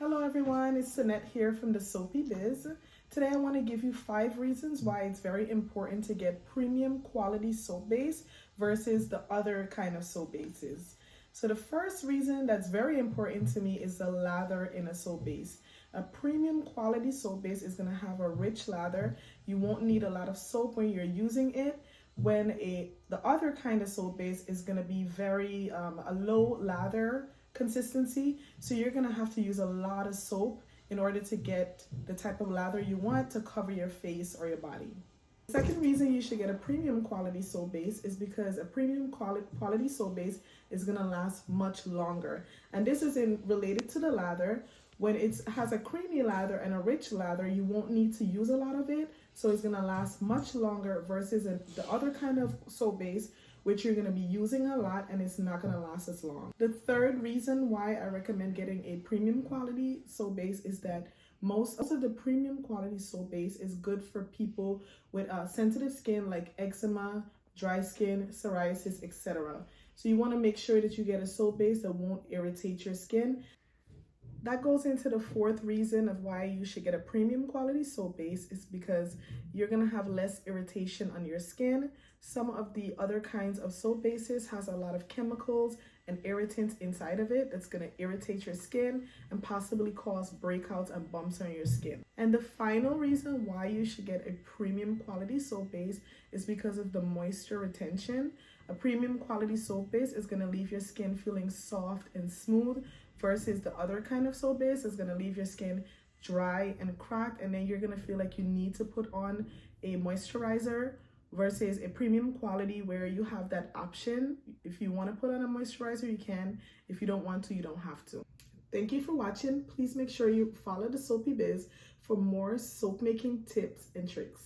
Hello everyone, it's Annette here from the Soapy Biz. Today I want to give you 5 reasons why it's very important to get premium quality soap base versus the other kind of soap bases. So the first reason that's very important to me is the lather in a soap base. A premium quality soap base is going to have a rich lather. You won't need a lot of soap when you're using it. When the other kind of soap base is going to be very a low lather consistency, so you're going to have to use a lot of soap in order to get the type of lather you want to cover your face or your body. The second reason you should get a premium quality soap base is because a premium quality soap base is going to last much longer, and this is related to the lather. When it has a creamy lather and a rich lather, you won't need to use a lot of it, so it's going to last much longer versus the other kind of soap base, which you're going to be using a lot and it's not going to last as long. The third reason why I recommend getting a premium quality soap base is that most of the premium quality soap base is good for people with sensitive skin like eczema, dry skin, psoriasis, etc. So you want to make sure that you get a soap base that won't irritate your skin. That goes into the fourth reason of why you should get a premium quality soap base is because you're going to have less irritation on your skin. Some of the other kinds of soap bases has a lot of chemicals and irritants inside of it that's going to irritate your skin and possibly cause breakouts and bumps on your skin. And the final reason why you should get a premium quality soap base is because of the moisture retention. A premium quality soap base is going to leave your skin feeling soft and smooth, versus the other kind of soap base is going to leave your skin dry and cracked, and then you're going to feel like you need to put on a moisturizer, versus a premium quality where you have that option. If you want to put on a moisturizer, you can. If you don't want to, you don't have to. Thank you for watching. Please make sure you follow the Soapy Biz for more soap making tips and tricks.